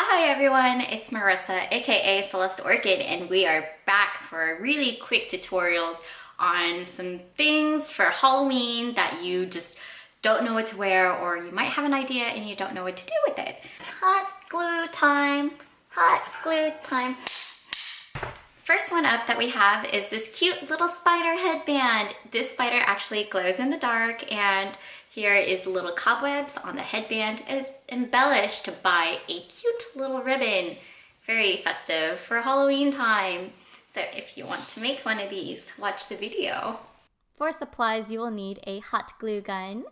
Hi everyone, it's Marissa, aka CelesteOrchid, and we are back for really quick tutorials on some things for Halloween that you just don't know what to wear, or you might have an idea and you don't know what to do with it. Hot glue time, hot glue time. First one up that we have is this cute little spider headband. This spider actually glows in the dark, and here is little cobwebs on the headband. It's embellished by a cute little ribbon. Very festive for Halloween time. So if you want to make one of these, watch the video. For supplies, you will need a hot glue gun,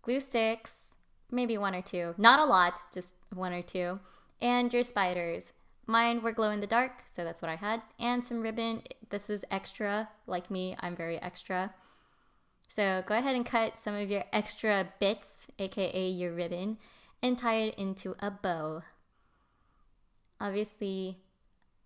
glue sticks, maybe one or two, not a lot, just one or two, and your spiders. Mine were glow in the dark, so that's what I had, and some ribbon. This is extra, like me, I'm very extra. So go ahead and cut some of your extra bits, aka your ribbon, and tie it into a bow. Obviously,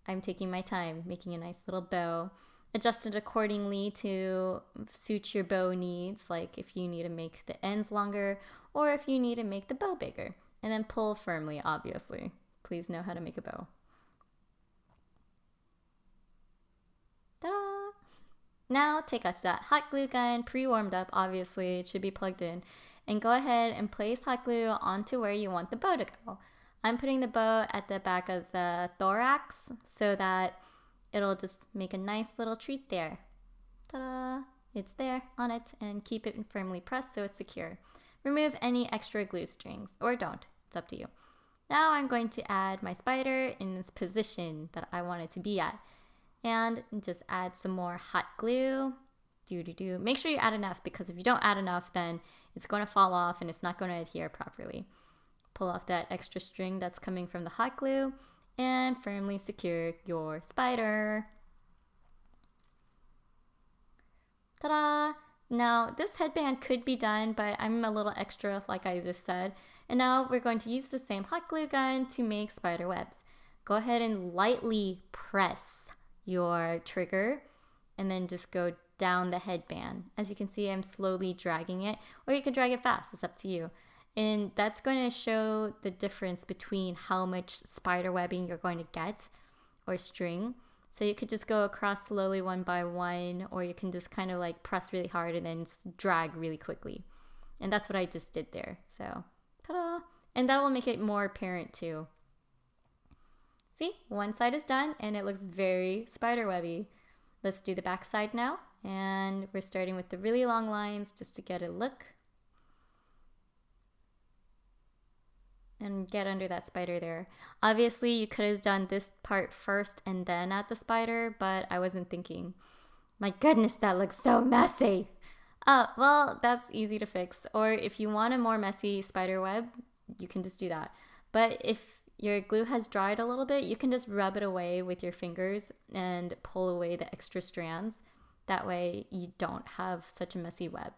I'm taking my time making a nice little bow. Adjust it accordingly to suit your bow needs, like if you need to make the ends longer or if you need to make the bow bigger. And then pull firmly, obviously. Please know how to make a bow. Ta-da! Now take out that hot glue gun, pre-warmed up, obviously, it should be plugged in, and go ahead and place hot glue onto where you want the bow to go. I'm putting the bow at the back of the thorax so that it'll just make a nice little treat there. Ta-da! It's there on it, and keep it firmly pressed so it's secure. Remove any extra glue strings, or don't, it's up to you. Now I'm going to add my spider in its position that I want it to be at. And just add some more hot glue. Make sure you add enough, because if you don't add enough, then it's going to fall off and it's not going to adhere properly. Pull off that extra string that's coming from the hot glue and firmly secure your spider. Ta-da! Now this headband could be done, but I'm a little extra like I just said. And now we're going to use the same hot glue gun to make spider webs. Go ahead and lightly press your trigger and then just go down the headband. As you can see, I'm slowly dragging it, or you can drag it fast, it's up to you. And that's going to show the difference between how much spider webbing you're going to get, or string. So you could just go across slowly one by one, or you can just kind of like press really hard and then drag really quickly. And that's what I just did there. So ta-da! And that will make it more apparent too. See, one side is done and it looks very spiderwebby. Let's do the back side now, and we're starting with the really long lines just to get a look. And get under that spider there. Obviously, you could have done this part first and then add the spider, but I wasn't thinking. My goodness, that looks so messy. Well, that's easy to fix. Or if you want a more messy spider web, you can just do that. But if your glue has dried a little bit, you can just rub it away with your fingers and pull away the extra strands. That way you don't have such a messy web.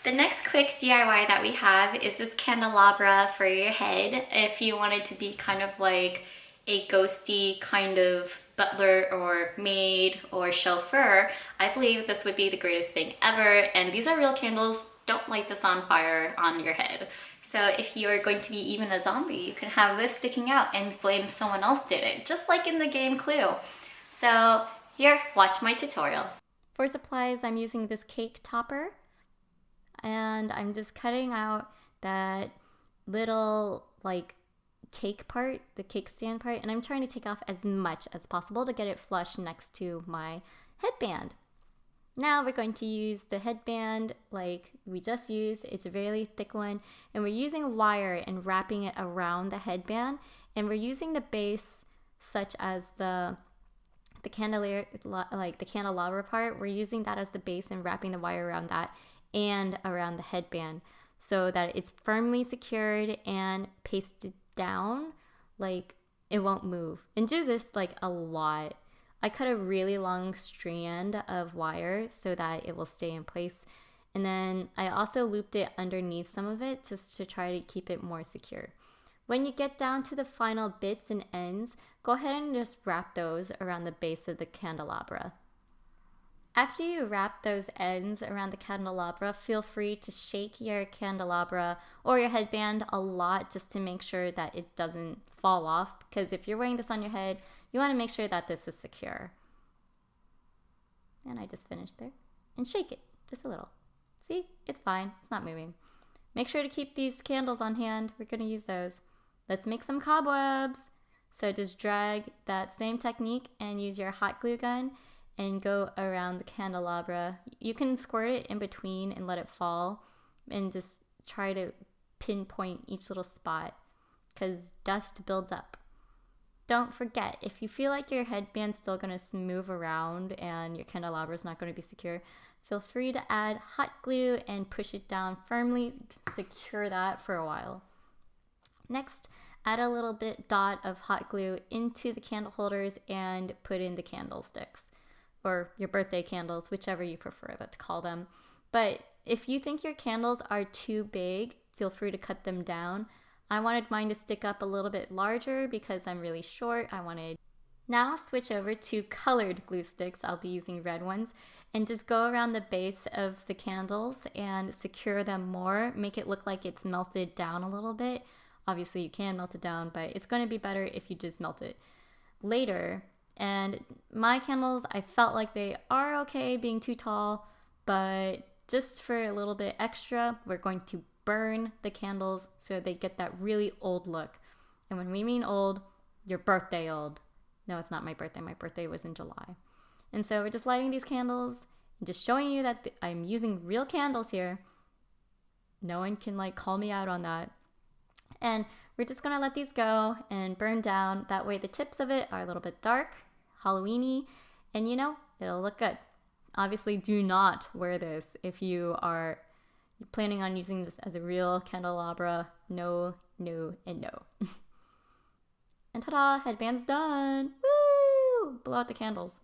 The next quick DIY that we have is this candelabra for your head. If you wanted to be kind of like a ghosty kind of butler or maid or chauffeur, I believe this would be the greatest thing ever. And these are real candles. Don't light this on fire on your head. So if you're going to be even a zombie, you can have this sticking out and blame someone else did it, just like in the game Clue. So here, watch my tutorial. For supplies, I'm using this cake topper, and I'm just cutting out that little like cake part, the cake stand part, and I'm trying to take off as much as possible to get it flush next to my headband. Now we're going to use the headband like we just used. It's a very thick one, and we're using wire and wrapping it around the headband, and we're using the base such as the candelabra part. We're using that as the base and wrapping the wire around that and around the headband so that it's firmly secured and pasted down, like it won't move. And do this like a lot. I cut a really long strand of wire so that it will stay in place. And then I also looped it underneath some of it just to try to keep it more secure. When you get down to the final bits and ends, go ahead and just wrap those around the base of the candelabra. After you wrap those ends around the candelabra, feel free to shake your candelabra or your headband a lot just to make sure that it doesn't fall off, because if you're wearing this on your head, you want to make sure that this is secure. And I just finished there. And shake it just a little. See, it's fine, it's not moving. Make sure to keep these candles on hand. We're going to use those. Let's make some cobwebs. So just drag that same technique and use your hot glue gun and go around the candelabra. You can squirt it in between and let it fall and just try to pinpoint each little spot because dust builds up. Don't forget, if you feel like your headband's still going to move around and your candelabra is not going to be secure, feel free to add hot glue and push it down firmly, secure that for a while. Next, add a little bit dot of hot glue into the candle holders and put in the candlesticks, or your birthday candles, whichever you prefer to call them. But if you think your candles are too big, feel free to cut them down. I wanted mine to stick up a little bit larger because I'm really short. Now switch over to colored glue sticks. I'll be using red ones, and just go around the base of the candles and secure them more. Make it look like it's melted down a little bit. Obviously you can melt it down, but it's going to be better if you just melt it later. And my candles, I felt like they are okay being too tall, but just for a little bit extra, we're going to burn the candles so they get that really old look. And when we mean old, your birthday old. No, it's not my birthday. My birthday was in July. And so we're just lighting these candles and just showing you that I'm using real candles here. No one can call me out on that. And we're just gonna let these go and burn down. That way the tips of it are a little bit dark, Halloween-y, and it'll look good. Obviously do not wear this if you are planning on using this as a real candelabra. No, no, and no. And ta-da, headband's done. Woo! Blow out the candles.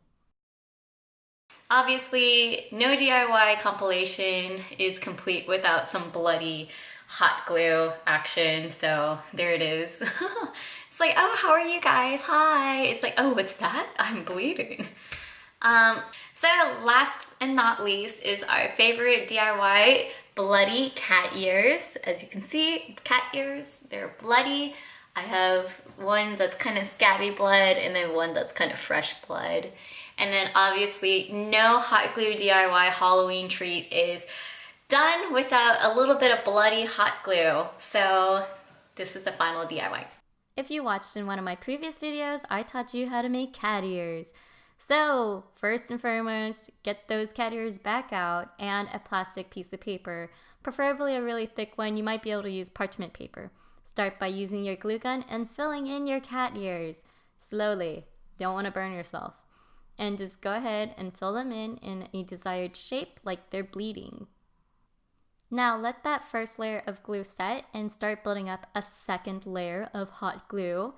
Obviously, no DIY compilation is complete without some bloody hot glue action, so there it is. It's like, oh, how are you guys? Hi. It's like, oh, what's that? I'm bleeding. So last and not least is our favorite DIY, bloody cat ears. As you can see, cat ears, they're bloody. I have one that's kind of scabby blood and then one that's kind of fresh blood. And then obviously no hot glue DIY Halloween treat is done without a little bit of bloody hot glue. So this is the final DIY. If you watched in one of my previous videos, I taught you how to make cat ears. So first and foremost, get those cat ears back out and a plastic piece of paper, preferably a really thick one. You might be able to use parchment paper. Start by using your glue gun and filling in your cat ears slowly. Don't want to burn yourself. And just go ahead and fill them in a desired shape like they're bleeding. Now let that first layer of glue set and start building up a second layer of hot glue.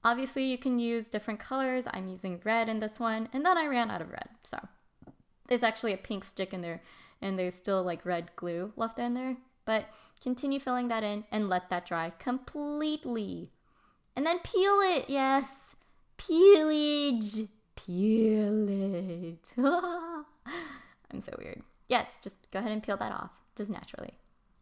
Obviously you can use different colors. I'm using red in this one, and then I ran out of red. So there's actually a pink stick in there and there's still red glue left in there. But continue filling that in and let that dry completely. And then peel it, yes, peelage, peel it. I'm so weird. Yes, just go ahead and peel that off, just naturally.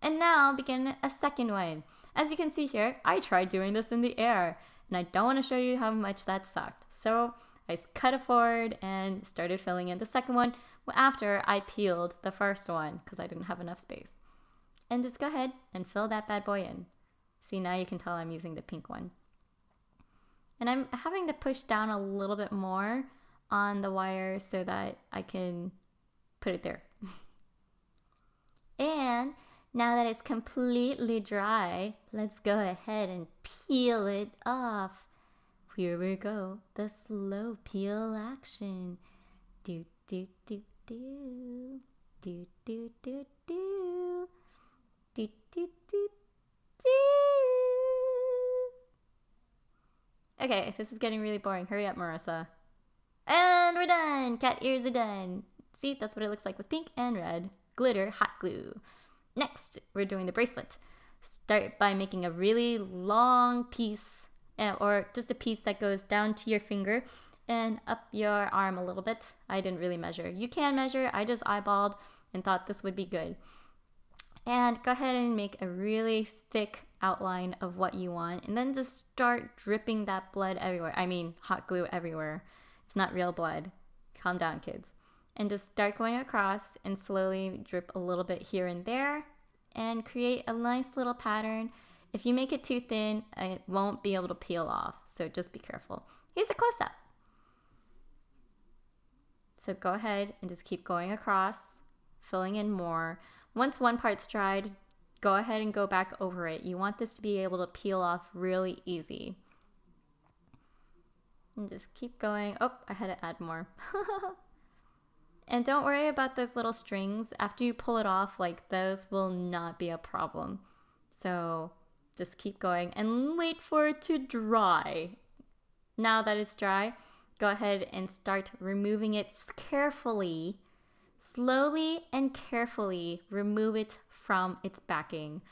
And now begin a second one. As you can see here, I tried doing this in the air, and I don't want to show you how much that sucked. So I cut it forward and started filling in the second one after I peeled the first one because I didn't have enough space. And just go ahead and fill that bad boy in. See, now you can tell I'm using the pink one. And I'm having to push down a little bit more on the wire so that I can put it there. And now that it's completely dry, let's go ahead and peel it off. Here we go, the slow peel action. Do, do, do, do. Do, do, do, do. Do, do, do, do. Okay, this is getting really boring. Hurry up, Marissa. And we're done. Cat ears are done. See, that's what it looks like with pink and red glitter hot glue. Next, we're doing the bracelet. Start by making a really long piece, or just a piece that goes down to your finger, and up your arm a little bit. I didn't really measure. You can measure. I just eyeballed and thought this would be good. And go ahead and make a really thick outline of what you want, and then just start dripping that blood everywhere. I mean, hot glue everywhere. It's not real blood. Calm down, kids. And just start going across and slowly drip a little bit here and there and create a nice little pattern. If you make it too thin, it won't be able to peel off, so just be careful. Here's a close-up. So go ahead and just keep going across, filling in more. Once one part's dried, go ahead and go back over it. You want this to be able to peel off really easy. And just keep going. Oh, I had to add more. And don't worry about those little strings. After you pull it off, like, those will not be a problem. So just keep going and wait for it to dry. Now that it's dry, go ahead and start removing it carefully. Slowly and carefully remove it from its backing.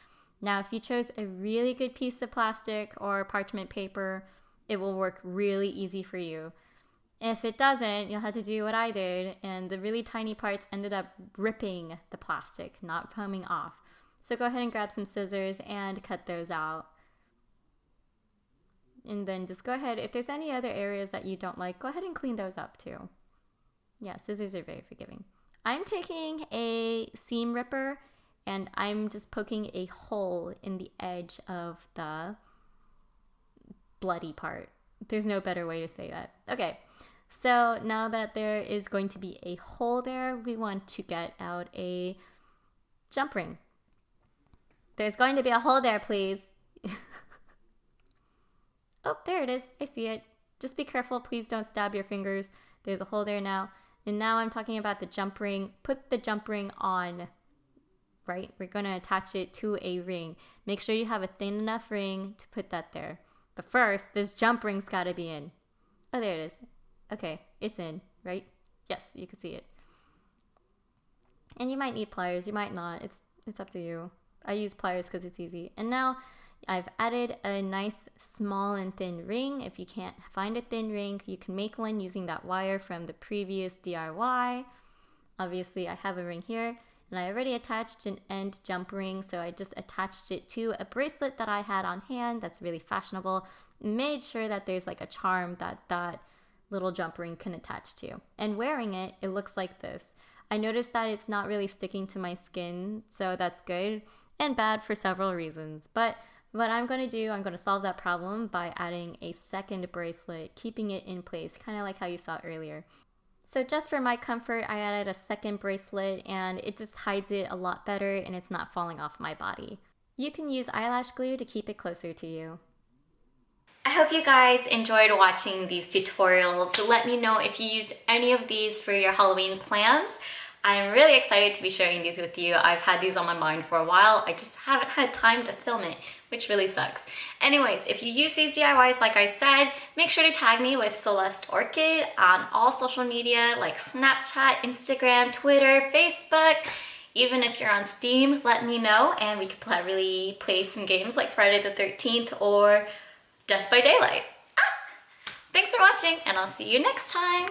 Now, if you chose a really good piece of plastic or parchment paper, it will work really easy for you. If it doesn't, you'll have to do what I did, and the really tiny parts ended up ripping the plastic, not coming off. So go ahead and grab some scissors and cut those out. And then just go ahead, if there's any other areas that you don't like, go ahead and clean those up too. Yeah, scissors are very forgiving. I'm taking a seam ripper and I'm just poking a hole in the edge of the bloody part. There's no better way to say that. Okay, so now that there is going to be a hole there, we want to get out a jump ring. There's going to be a hole there, please. Oh, there it is. I see it. Just be careful. Please don't stab your fingers. There's a hole there now. And now I'm talking about the jump ring. Put the jump ring on, right? We're going to attach it to a ring. Make sure you have a thin enough ring to put that there. But first, this jump ring's got to be in. Oh, there it is. Okay, it's in, right? Yes, you can see it. And you might need pliers. You might not. It's up to you. I use pliers because it's easy. And now I've added a nice small and thin ring. If you can't find a thin ring, you can make one using that wire from the previous DIY. Obviously, I have a ring here, and I already attached an end jump ring, so I just attached it to a bracelet that I had on hand that's really fashionable. Made sure that there's like a charm that little jump ring can attach to. And wearing it, it looks like this. I noticed that it's not really sticking to my skin, so that's good and bad for several reasons. But what I'm going to do, I'm going to solve that problem by adding a second bracelet, keeping it in place, kind of like how you saw earlier. So just for my comfort, I added a second bracelet and it just hides it a lot better and it's not falling off my body. You can use eyelash glue to keep it closer to you. I hope you guys enjoyed watching these tutorials. So let me know if you used any of these for your Halloween plans. I'm really excited to be sharing these with you. I've had these on my mind for a while. I just haven't had time to film it, which really sucks. Anyways, if you use these DIYs, like I said, make sure to tag me with CelesteOrchid on all social media like Snapchat, Instagram, Twitter, Facebook. Even if you're on Steam, let me know and we could probably play some games like Friday the 13th or Death by Daylight. Thanks for watching and I'll see you next time.